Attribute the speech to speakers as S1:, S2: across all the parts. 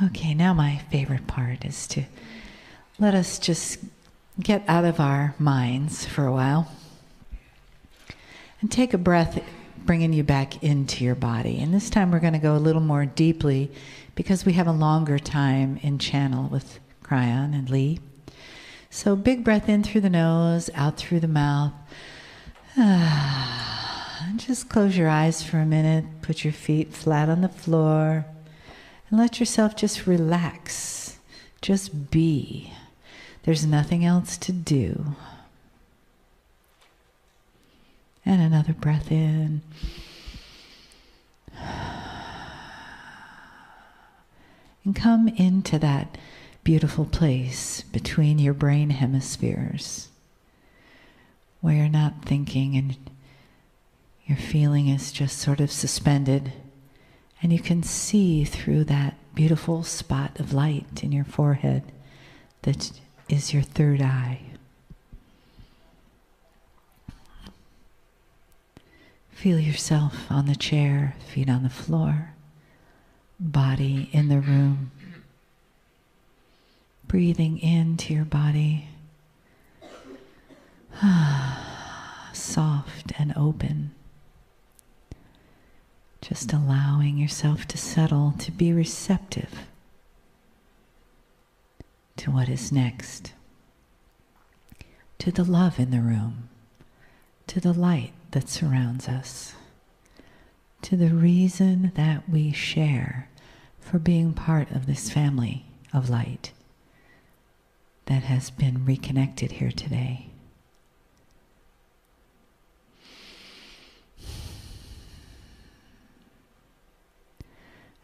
S1: Okay, now my favorite part is to let us just get out of our minds for a while and take a breath, bringing you back into your body. And this time we're going to go a little more deeply because we have a longer time in channel with Kryon and Lee. So big breath in through the nose, out through the mouth. And just close your eyes for a minute, put your feet flat on the floor, and let yourself just relax. Just be. There's nothing else to do. And another breath in. And come into that beautiful place between your brain hemispheres where you're not thinking and your feeling is just sort of suspended, and you can see through that beautiful spot of light in your forehead that is your third eye. Feel yourself on the chair, feet on the floor, body in the room. Breathing into your body, soft and open. Just allowing yourself to settle, to be receptive to what is next, to the love in the room, to the light that surrounds us, to the reason that we share for being part of this family of light that has been reconnected here today.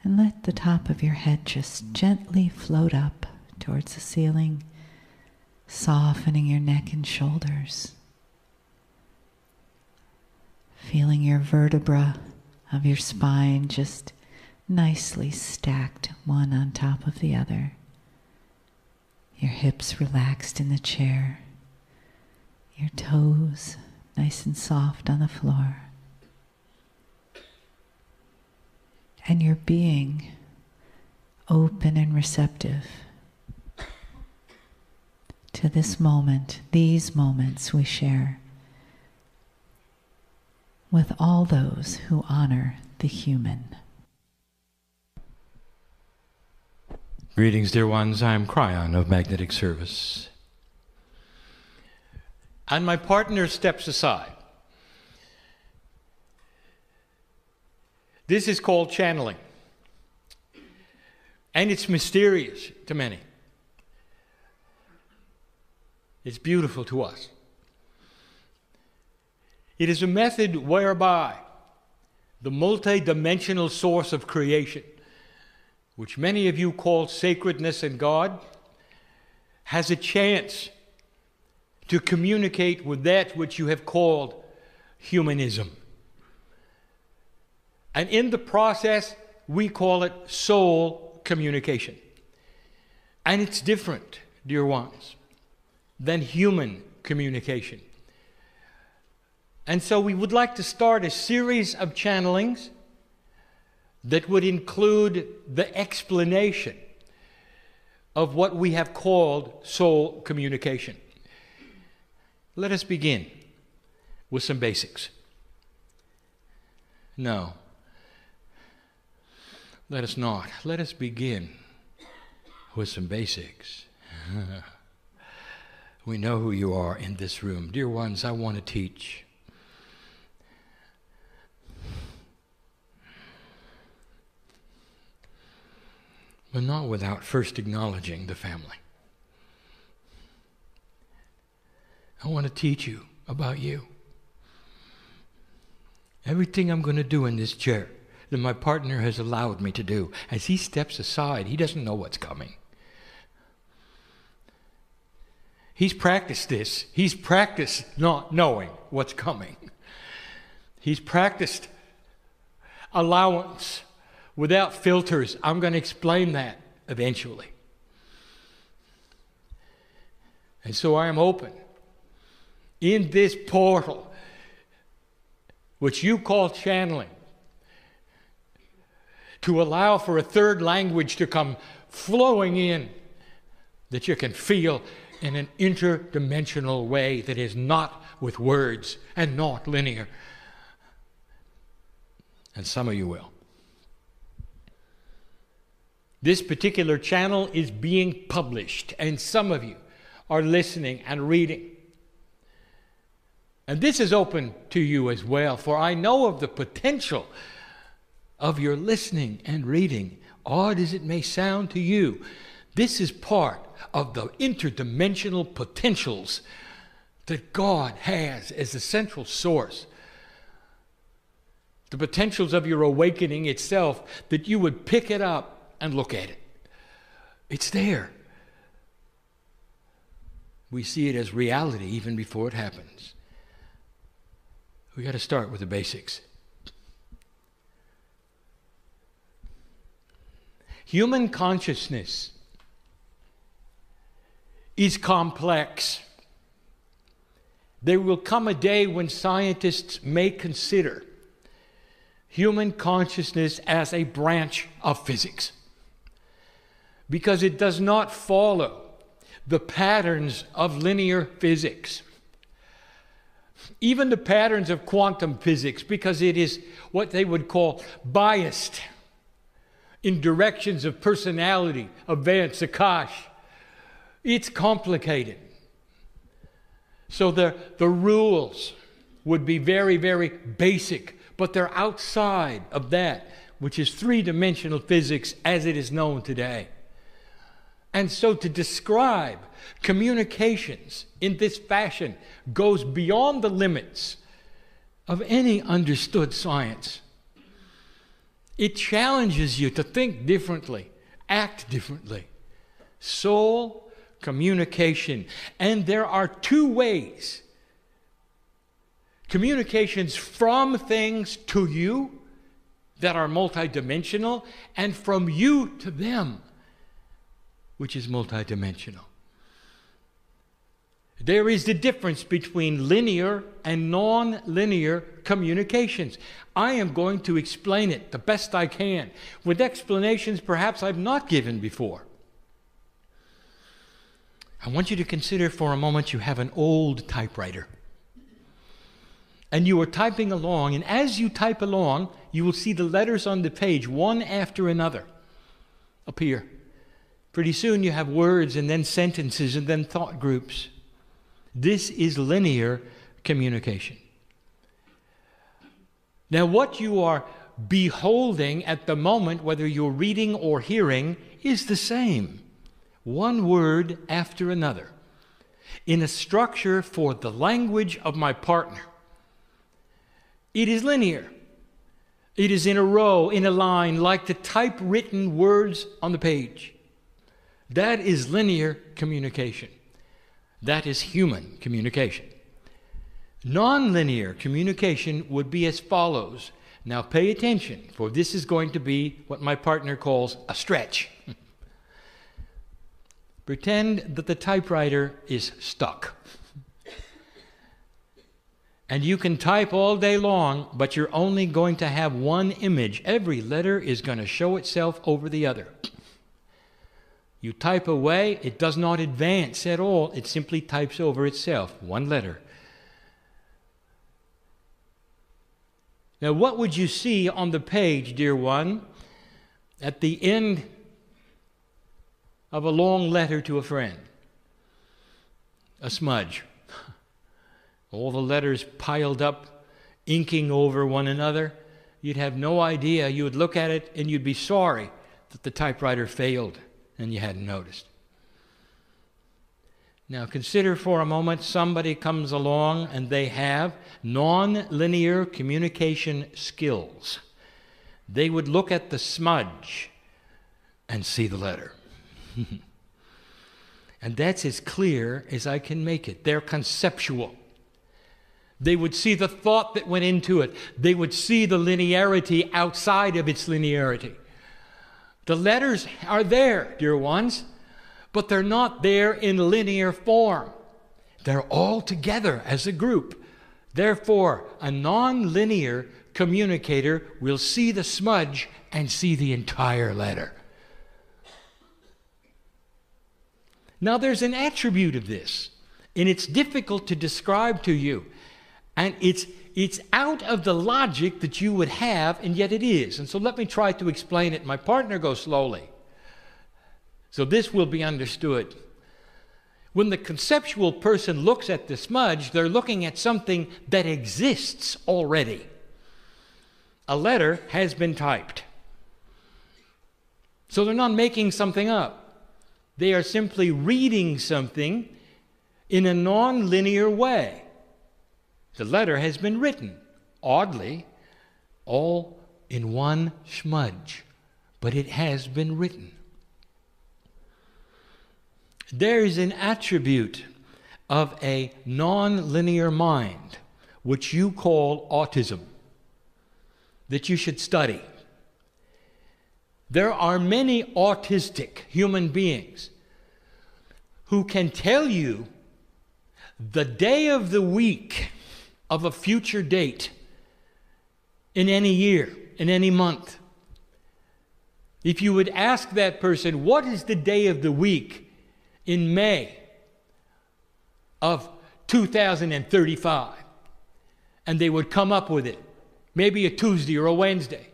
S1: And let the top of your head just gently float up towards the ceiling, softening your neck and shoulders. Feeling your vertebra of your spine just nicely stacked one on top of the other. Your hips relaxed in the chair. Your toes nice and soft on the floor. And your being open and receptive to this moment, these moments we share with all those who honor the human.
S2: Greetings, dear ones. I'm Kryon of Magnetic Service. And my partner steps aside. This is called channeling. And it's mysterious to many. It's beautiful to us. It is a method whereby the multi-dimensional source of creation, which many of you call sacredness and God, has a chance to communicate with that which you have called humanism. And in the process, we call it soul communication. And it's different, dear ones, than human communication. And so we would like to start a series of channelings that would include the explanation of what we have called soul communication. Let us begin with some basics. No, let us not. Let us begin with some basics. We know who you are in this room. Dear ones, I want to teach. But not without first acknowledging the family. I want to teach you about you. Everything I'm going to do in this chair that my partner has allowed me to do, as he steps aside, he doesn't know what's coming. He's practiced this. He's practiced not knowing what's coming. He's practiced allowance without filters. I'm going to explain that eventually. And so I am open in this portal, which you call channeling, to allow for a third language to come flowing in that you can feel in an interdimensional way that is not with words and not linear. And some of you will. This particular channel is being published, and some of you are listening and reading. And this is open to you as well, for I know of the potential of your listening and reading. Odd as it may sound to you, this is part of the interdimensional potentials that God has as the central source. The potentials of your awakening itself, that you would pick it up and look at it. It's there. We see it as reality even before it happens. We got to start with the basics. Human consciousness is complex. There will come a day when scientists may consider human consciousness as a branch of physics, because it does not follow the patterns of linear physics, even the patterns of quantum physics, because it is what they would call biased in directions of personality, events, Akash. It's complicated. So the rules would be very, very basic, but they're outside of that, which is three-dimensional physics as it is known today. And so to describe communications in this fashion goes beyond the limits of any understood science. It challenges you to think differently, act differently. Soul communication. And there are two ways. Communications from things to you that are multidimensional, and from you to them, which is multidimensional. There is the difference between linear and non-linear communications. I am going to explain it the best I can, with explanations perhaps I've not given before. I want you to consider for a moment you have an old typewriter. And you are typing along, and as you type along, you will see the letters on the page, one after another, appear. Pretty soon you have words, and then sentences, and then thought groups. This is linear communication. Now, what you are beholding at the moment, whether you're reading or hearing, is the same. One word after another, in a structure for the language of my partner. It is linear. It is in a row, in a line, like the typewritten words on the page. That is linear communication. That is human communication. Non-linear communication would be as follows. Now pay attention, for this is going to be what my partner calls a stretch. Pretend that the typewriter is stuck. And you can type all day long, but you're only going to have one image. Every letter is going to show itself over the other. You type away, it does not advance at all. It simply types over itself, one letter. Now, what would you see on the page, dear one, at the end of a long letter to a friend? A smudge. All the letters piled up, inking over one another. You'd have no idea. You would look at it and you'd be sorry that the typewriter failed and you hadn't noticed. Now consider for a moment somebody comes along and they have non-linear communication skills. They would look at the smudge and see the letter. And that's as clear as I can make it. They're conceptual. They would see the thought that went into it. They would see the linearity outside of its linearity. The letters are there, dear ones, but they're not there in linear form. They're all together as a group. Therefore, a non-linear communicator will see the smudge and see the entire letter. Now there's an attribute of this, and it's difficult to describe to you. And it's out of the logic that you would have, and yet it is. And so let me try to explain it. My partner goes slowly, so this will be understood. When the conceptual person looks at the smudge, they're looking at something that exists already. A letter has been typed. So they're not making something up. They are simply reading something in a non-linear way. The letter has been written, oddly, all in one smudge, but it has been written. There is an attribute of a non-linear mind, which you call autism, that you should study. There are many autistic human beings who can tell you the day of the week of a future date in any year, in any month. If you would ask that person, what is the day of the week in May of 2035? And they would come up with it, maybe a Tuesday or a Wednesday.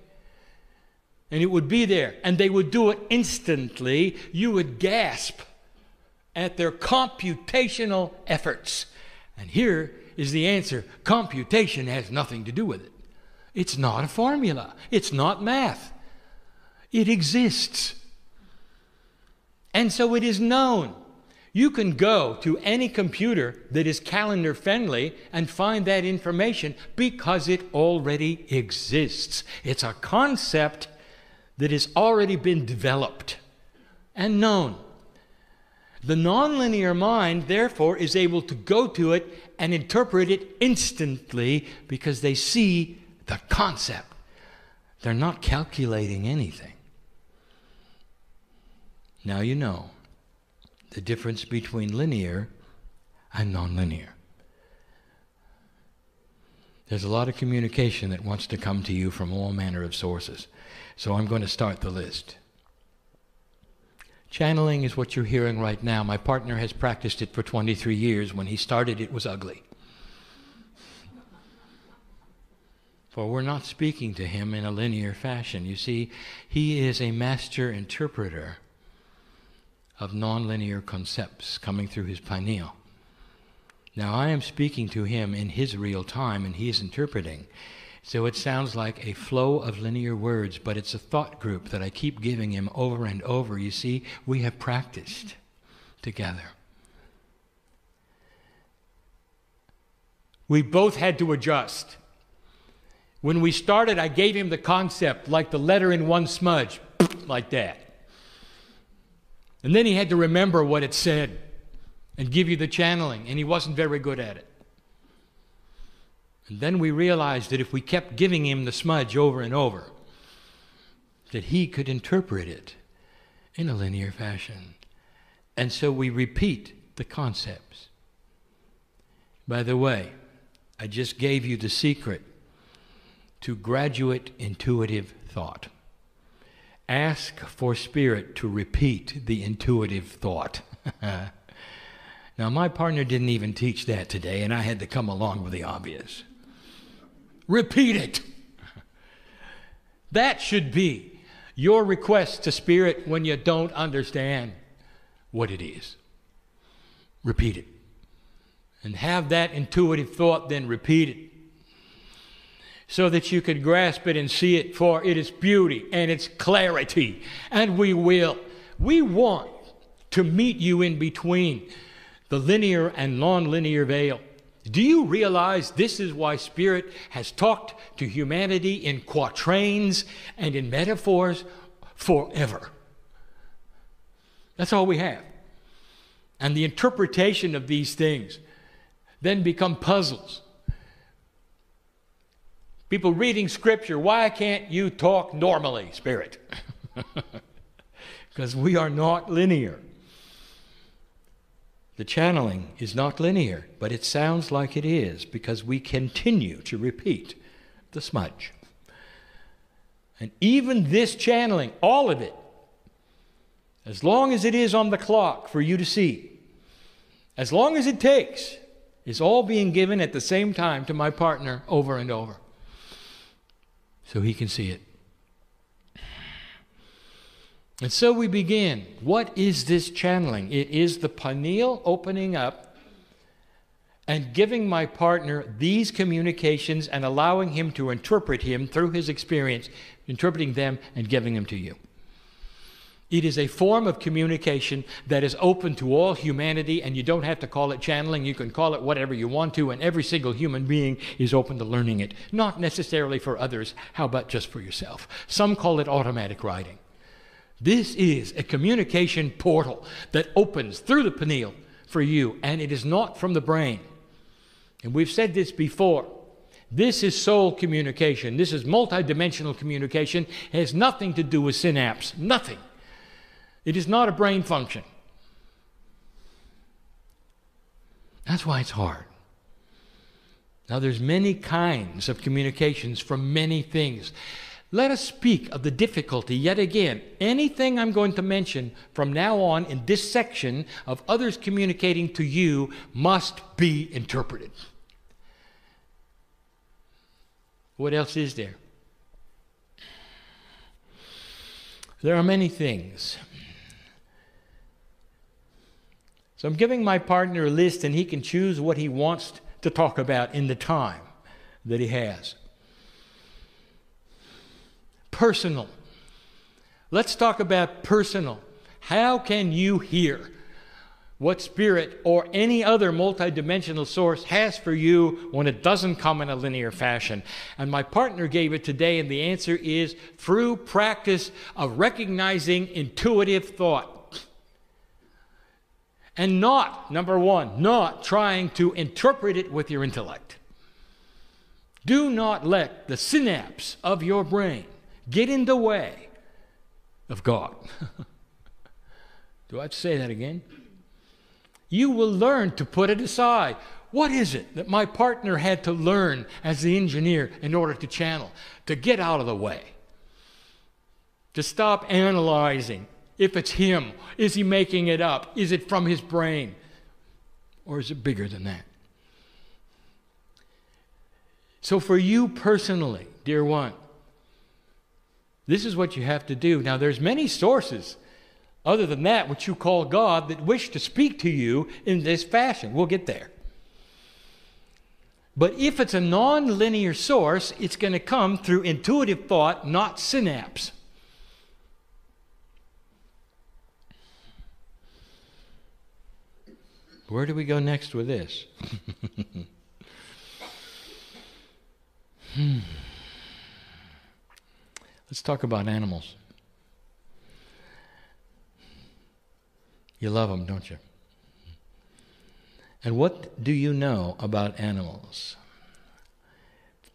S2: And it would be there, and they would do it instantly. You would gasp at their computational efforts. And here is the answer. Computation has nothing to do with it. It's not a formula. It's not math. It exists. And so it is known. You can go to any computer that is calendar friendly and find that information because it already exists. It's a concept that has already been developed and known. The nonlinear mind, therefore, is able to go to it and interpret it instantly because they see the concept. They're not calculating anything. Now you know the difference between linear and nonlinear. There's a lot of communication that wants to come to you from all manner of sources. So I'm going to start the list. Channeling is what you're hearing right now. My partner has practiced it for 23 years. When he started, it was ugly. For we're not speaking to him in a linear fashion. You see, he is a master interpreter of nonlinear concepts coming through his pineal. Now I am speaking to him in his real time, and he is interpreting. So it sounds like a flow of linear words, but it's a thought group that I keep giving him over and over. You see, we have practiced together. We both had to adjust. When we started, I gave him the concept like the letter in one smudge, like that. And then he had to remember what it said and give you the channeling, and he wasn't very good at it. And then we realized that if we kept giving him the smudge over and over, that he could interpret it in a linear fashion. And so we repeat the concepts. By the way, I just gave you the secret to graduate intuitive thought. Ask for Spirit to repeat the intuitive thought. Now, my partner didn't even teach that today, and I had to come along with the obvious. Repeat it. That should be your request to Spirit when you don't understand what it is. Repeat it. And have that intuitive thought then repeated so that you could grasp it and see it for its beauty and its clarity. And we will. We want to meet you in between the linear and non-linear veil. Do you realize this is why Spirit has talked to humanity in quatrains and in metaphors forever? That's all we have. And the interpretation of these things then become puzzles. People reading Scripture, why can't you talk normally, Spirit? Because we are not linear. The channeling is not linear, but it sounds like it is because we continue to repeat the smudge. And even this channeling, all of it, as long as it is on the clock for you to see, as long as it takes, is all being given at the same time to my partner over and over, so he can see it. And so we begin. What is this channeling? It is the pineal opening up and giving my partner these communications and allowing him to interpret him through his experience, interpreting them and giving them to you. It is a form of communication that is open to all humanity, and you don't have to call it channeling. You can call it whatever you want to, and every single human being is open to learning it. Not necessarily for others. How about just for yourself? Some call it automatic writing. This is a communication portal that opens through the pineal for you, and it is not from the brain. And we've said this before. This is soul communication. This is multidimensional communication. It has nothing to do with synapse. Nothing. It is not a brain function. That's why it's hard. Now, there's many kinds of communications from many things. Let us speak of the difficulty yet again. Anything I'm going to mention from now on in this section of others communicating to you must be interpreted. What else is there? There are many things. So I'm giving my partner a list, and he can choose what he wants to talk about in the time that he has. Personal. Let's talk about personal. How can you hear what spirit or any other multidimensional source has for you when it doesn't come in a linear fashion? And my partner gave it today, and the answer is through practice of recognizing intuitive thought. And not, number one, not trying to interpret it with your intellect. Do not let the synapse of your brain get in the way of God. Do I have to say that again? You will learn to put it aside. What is it that my partner had to learn as the engineer in order to channel? To get out of the way. To stop analyzing. If it's him, is he making it up? Is it from his brain? Or is it bigger than that? So for you personally, dear one, this is what you have to do. Now, there's many sources other than that which you call God that wish to speak to you in this fashion. We'll get there. But if it's a non-linear source, it's going to come through intuitive thought, not synapse. Where do we go next with this? Let's talk about animals. You love them, don't you? And what do you know about animals?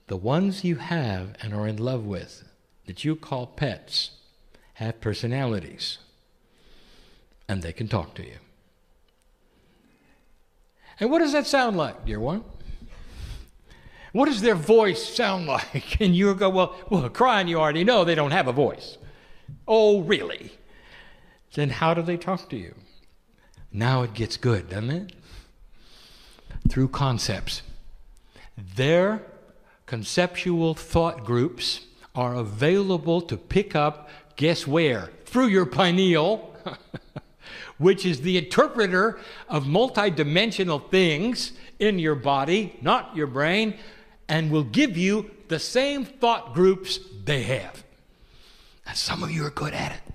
S2: The ones you have and are in love with, that you call pets, have personalities, and they can talk to you. And what does that sound like, dear one? What does their voice sound like? And you go, well, Kryon, you already know they don't have a voice. Oh, really? Then how do they talk to you? Now it gets good, doesn't it? Through concepts. Their conceptual thought groups are available to pick up, guess where? Through your pineal, which is the interpreter of multidimensional things in your body, not your brain, and will give you the same thought groups they have. And some of you are good at it.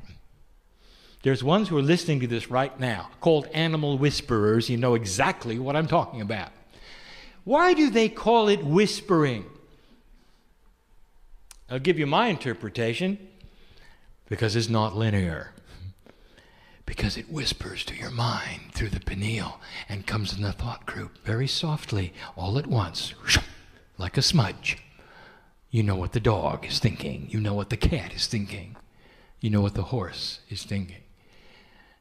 S2: There's ones who are listening to this right now, called animal whisperers. You know exactly what I'm talking about. Why do they call it whispering? I'll give you my interpretation. Because it's not linear. Because it whispers to your mind through the pineal and comes in the thought group very softly, all at once, like a smudge. You know what the dog is thinking. You know what the cat is thinking. You know what the horse is thinking.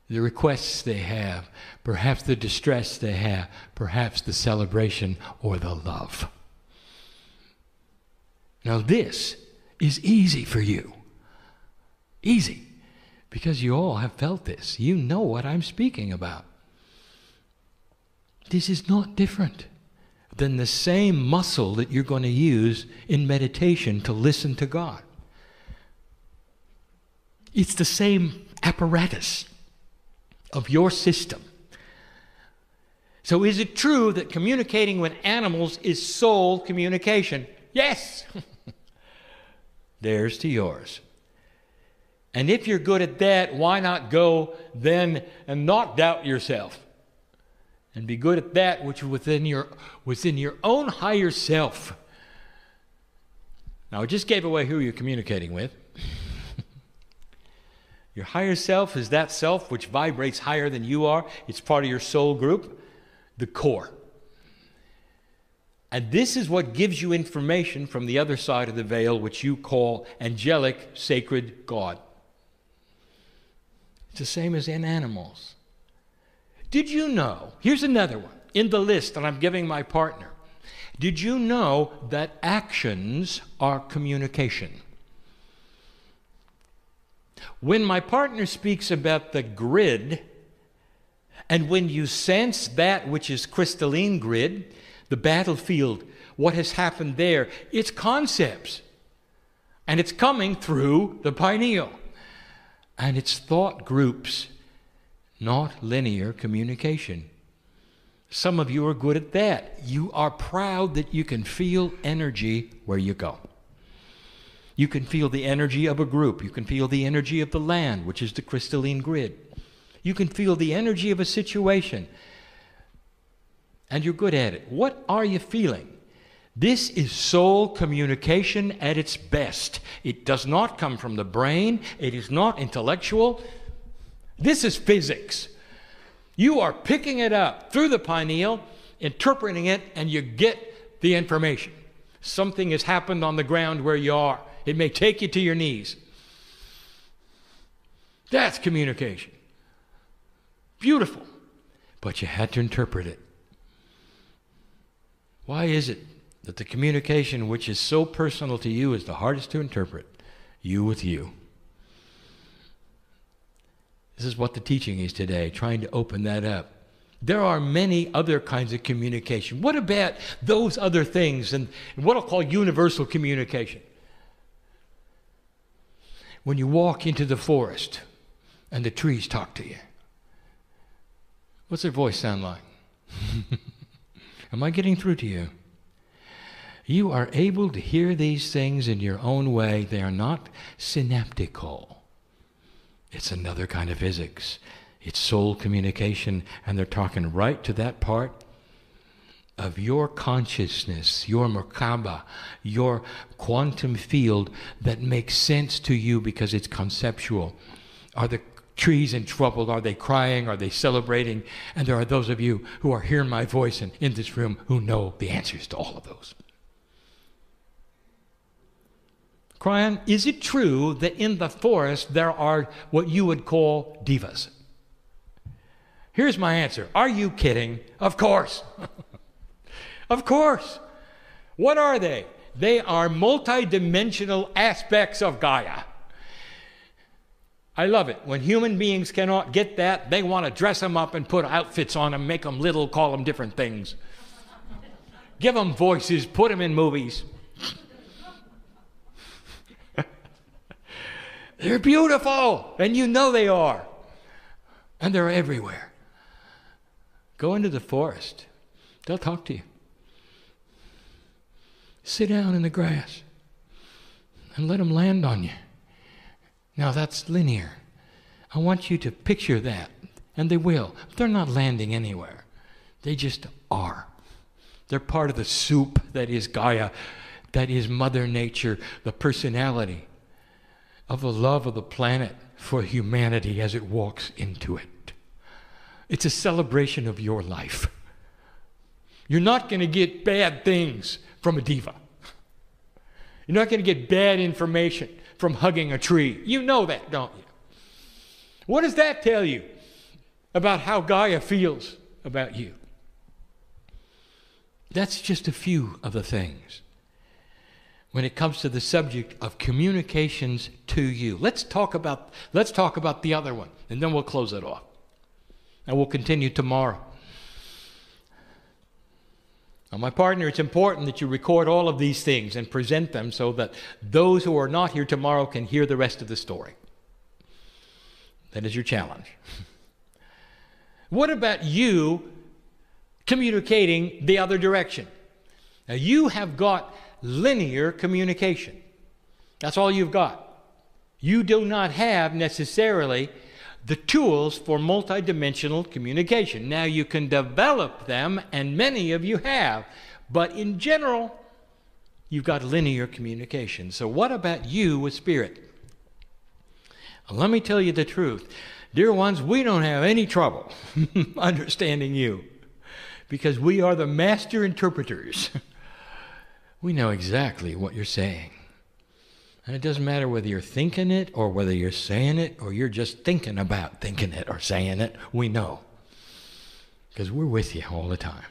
S2: The requests they have, perhaps the distress they have, perhaps the celebration or the love. Now this is easy for you. Easy. Because you all have felt this. You know what I'm speaking about. This is not different than the same muscle that you're going to use in meditation to listen to God. It's the same apparatus of your system. So is it true that communicating with animals is soul communication? Yes. There's to yours. And if you're good at that, why not go then and not doubt yourself? And be good at that which is within your own higher self. Now, I just gave away who you're communicating with. Your higher self is that self which vibrates higher than you are. It's part of your soul group, the core. And this is what gives you information from the other side of the veil, which you call angelic, sacred God. It's the same as in animals. Did you know, here's another one, in the list that I'm giving my partner. Did you know that actions are communication? When my partner speaks about the grid, and when you sense that which is crystalline grid, the battlefield, what has happened there, it's concepts. And it's coming through the pineal. And it's thought groups, not linear communication. Some of you are good at that. You are proud that you can feel energy where you go. You can feel the energy of a group. You can feel the energy of the land, which is the crystalline grid. You can feel the energy of a situation. And you're good at it. What are you feeling? This is soul communication at its best. It does not come from the brain. It is not intellectual. This is physics. You are picking it up through the pineal, interpreting it, and you get the information. Something has happened on the ground where you are. It may take you to your knees. That's communication. Beautiful. But you had to interpret it. Why is it that the communication which is so personal to you is the hardest to interpret? You with you. This is what the teaching is today, trying to open that up. There are many other kinds of communication. What about those other things and what I'll call universal communication? When you walk into the forest and the trees talk to you, what's their voice sound like? Am I getting through to you? You are able to hear these things in your own way. They are not synaptical. It's another kind of physics. It's soul communication, and they're talking right to that part of your consciousness, your Merkaba, your quantum field that makes sense to you because it's conceptual. Are the trees in trouble? Are they crying? Are they celebrating? And there are those of you who are hearing my voice and in this room who know the answers to all of those. Kryon, is it true that in the forest there are what you would call divas? Here's my answer. Are you kidding? Of course. Of course. What are they? They are multidimensional aspects of Gaia. I love it. When human beings cannot get that, they want to dress them up and put outfits on them, make them little, call them different things. Give them voices, put them in movies. They're beautiful, and you know they are. And they're everywhere. Go into the forest. They'll talk to you. Sit down in the grass and let them land on you. Now that's linear. I want you to picture that, and they will. They're not landing anywhere. They just are. They're part of the soup that is Gaia, that is Mother Nature, the personality of the love of the planet for humanity as it walks into it. It's a celebration of your life. You're not going to get bad things from a diva. You're not going to get bad information from hugging a tree. You know that, don't you? What does that tell you about how Gaia feels about you? That's just a few of the things. when it comes to the subject of communications to you. Let's talk about the other one, and then we'll close it off. And we'll continue tomorrow. Now, my partner, it's important that you record all of these things and present them so that those who are not here tomorrow can hear the rest of the story. That is your challenge. What about you communicating the other direction? Now, you have got linear communication. That's all you've got. You do not have necessarily the tools for multidimensional communication. Now, you can develop them, and many of you have, but in general, you've got linear communication. So what about you with spirit? Let me tell you the truth. Dear ones, we don't have any trouble understanding you because we are the master interpreters. We know exactly what you're saying. And it doesn't matter whether you're thinking it or whether you're saying it or you're just thinking about thinking it or saying it. We know. Because we're with you all the time.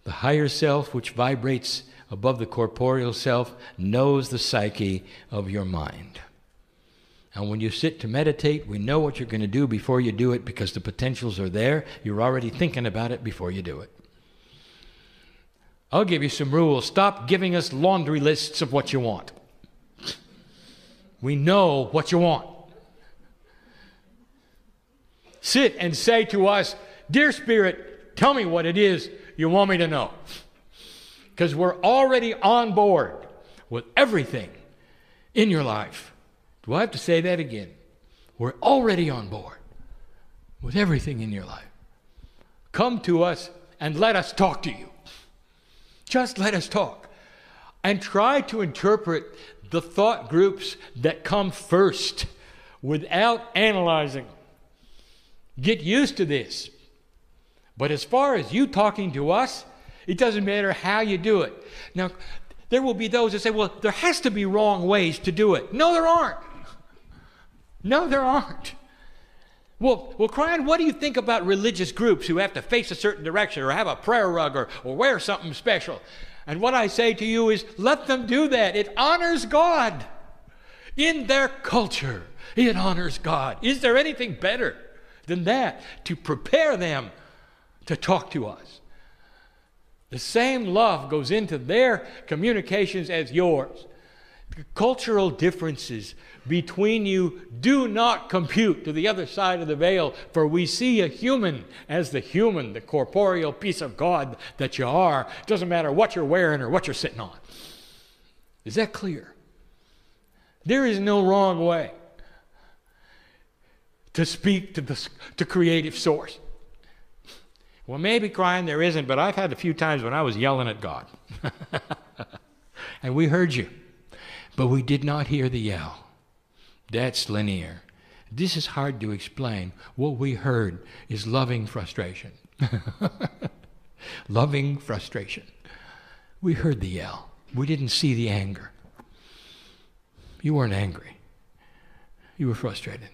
S2: The higher self, which vibrates above the corporeal self, knows the psyche of your mind. And when you sit to meditate, we know what you're going to do before you do it because the potentials are there. You're already thinking about it before you do it. I'll give you some rules. Stop giving us laundry lists of what you want. We know what you want. Sit and say to us, Dear Spirit, tell me what it is you want me to know. Because we're already on board with everything in your life. Do I have to say that again? We're already on board with everything in your life. Come to us and let us talk to you. Just let us talk. And try to interpret the thought groups that come first without analyzing. Get used to this. But as far as you talking to us, it doesn't matter how you do it. Now, there will be those that say, well, there has to be wrong ways to do it. No, there aren't. No, there aren't. Well, Kryon, what do you think about religious groups who have to face a certain direction or have a prayer rug or wear something special? And what I say to you is, let them do that. It honors God. In their culture, it honors God. Is there anything better than that to prepare them to talk to us? The same love goes into their communications as yours. The cultural differences between you do not compute to the other side of the veil, for we see a human as the human, the corporeal piece of God that you are. It doesn't matter what you're wearing or what you're sitting on. Is that clear? There is no wrong way to speak to creative source. Well, maybe, Kryon, there isn't, but I've had a few times when I was yelling at God. And we heard you, but we did not hear the yell. That's linear. This is hard to explain. What we heard is loving frustration. Loving frustration. We heard the yell. We didn't see the anger. You weren't angry. You were frustrated.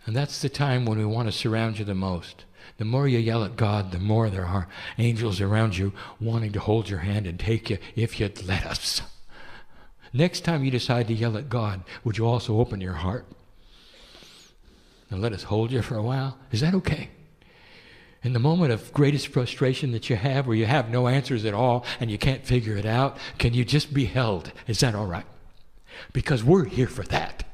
S2: And that's the time when we want to surround you the most. The more you yell at God, the more there are angels around you wanting to hold your hand and take you if you'd let us. Next time you decide to yell at God, would you also open your heart and let us hold you for a while? Is that okay? In the moment of greatest frustration that you have, where you have no answers at all and you can't figure it out, can you just be held? Is that all right? Because we're here for that.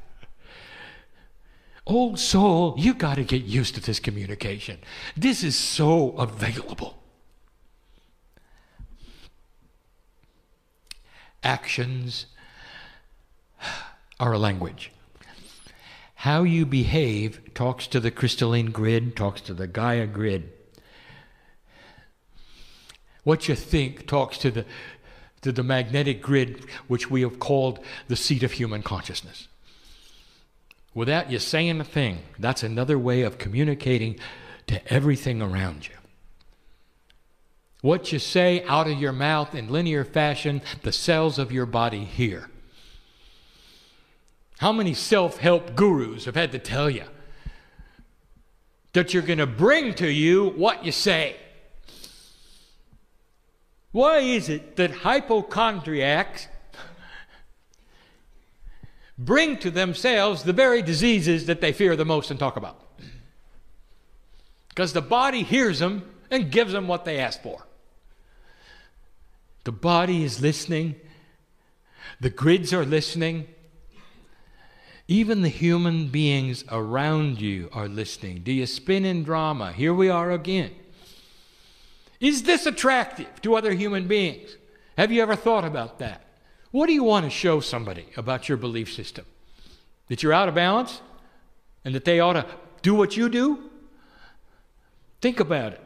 S2: Old soul, you got to get used to this communication. This is so available. Actions are a language. How you behave talks to the crystalline grid, talks to the Gaia grid. What you think talks to the magnetic grid, which we have called the seat of human consciousness. Without you saying a thing, that's another way of communicating to everything around you. What you say out of your mouth in linear fashion, the cells of your body hear. How many self-help gurus have had to tell you that you're going to bring to you what you say? Why is it that hypochondriacs bring to themselves the very diseases that they fear the most and talk about. Because the body hears them and gives them what they ask for. The body is listening. The grids are listening. Even the human beings around you are listening. Do you spin in drama? Here we are again. Is this attractive to other human beings? Have you ever thought about that? What do you want to show somebody about your belief system? That you're out of balance? And that they ought to do what you do? Think about it.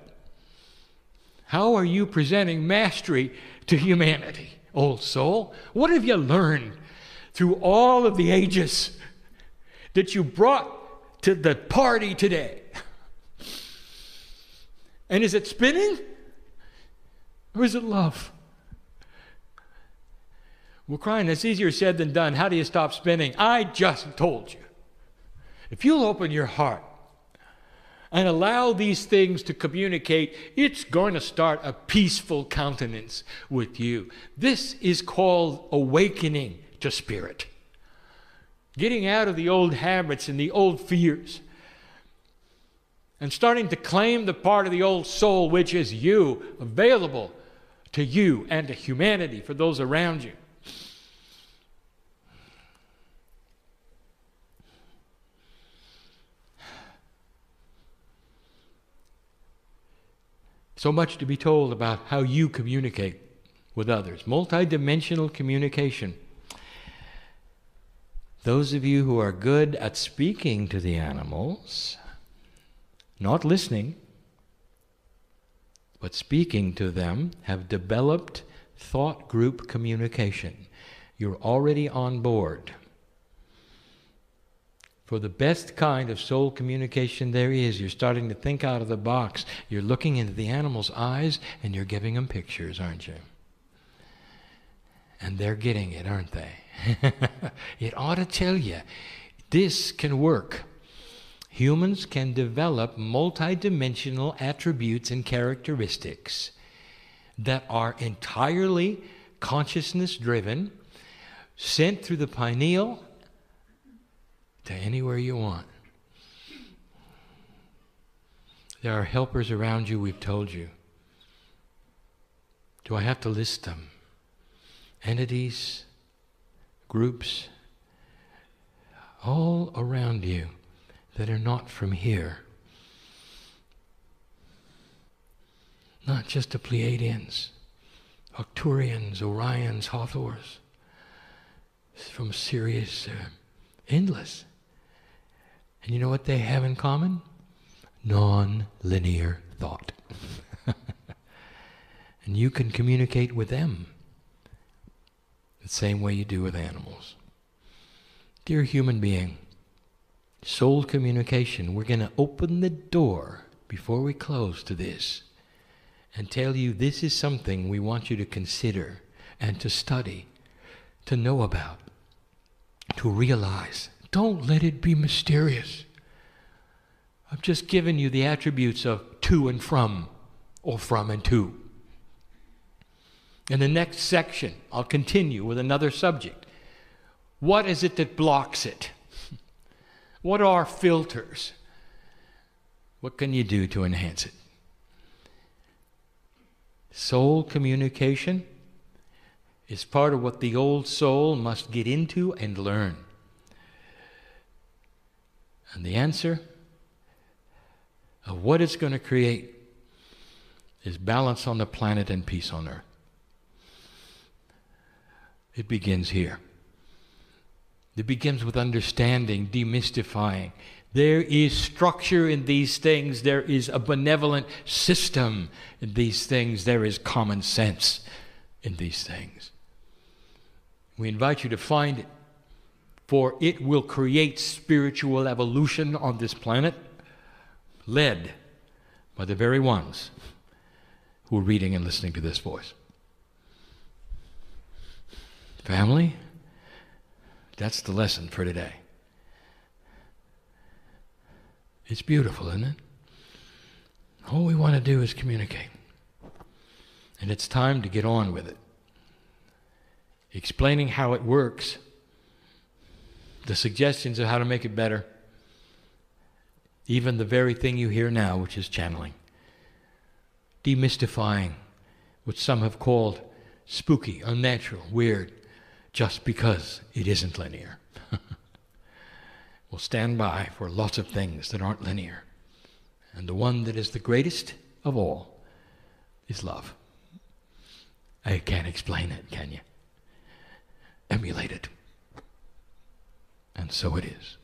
S2: How are you presenting mastery to humanity, old soul? What have you learned through all of the ages that you brought to the party today? And is it spinning? Or is it love? Well, Kryon, it's easier said than done. How do you stop spinning? I just told you. If you'll open your heart and allow these things to communicate, it's going to start a peaceful countenance with you. This is called awakening to spirit. Getting out of the old habits and the old fears. And starting to claim the part of the old soul which is you, available to you and to humanity, for those around you. So much to be told about how you communicate with others. Multidimensional communication. Those of you who are good at speaking to the animals, not listening, but speaking to them, have developed thought group communication. You're already on board. For the best kind of soul communication there is, you're starting to think out of the box. You're looking into the animal's eyes and you're giving them pictures, aren't you? And they're getting it, aren't they? It ought to tell you, this can work. Humans can develop multidimensional attributes and characteristics that are entirely consciousness-driven, sent through the pineal to anywhere you want. There are helpers around you, we've told you. Do I have to list them? Entities, groups, all around you that are not from here. Not just the Pleiadians, Arcturians, Orions, Hathors, from Sirius, endless. And you know what they have in common? Non-linear thought. And you can communicate with them the same way you do with animals. Dear human being, soul communication, we're going to open the door before we close to this and tell you this is something we want you to consider and to study, to know about, to realize. Don't let it be mysterious. I've just given you the attributes of to and from, or from and to. In the next section, I'll continue with another subject. What is it that blocks it? What are filters? What can you do to enhance it? Soul communication is part of what the old soul must get into and learn. And the answer of what it's going to create is balance on the planet and peace on earth. It begins here. It begins with understanding, demystifying. There is structure in these things. There is a benevolent system in these things. There is common sense in these things. We invite you to find it, for it will create spiritual evolution on this planet, led by the very ones who are reading and listening to this voice. Family, that's the lesson for today. It's beautiful, isn't it? All we want to do is communicate. And it's time to get on with it. Explaining how it works the suggestions of how to make it better, even the very thing you hear now, which is channeling, demystifying what some have called spooky, unnatural, weird, just because it isn't linear. We'll stand by for lots of things that aren't linear. And the one that is the greatest of all is love. I can't explain it, can you? Emulate it. And so it is.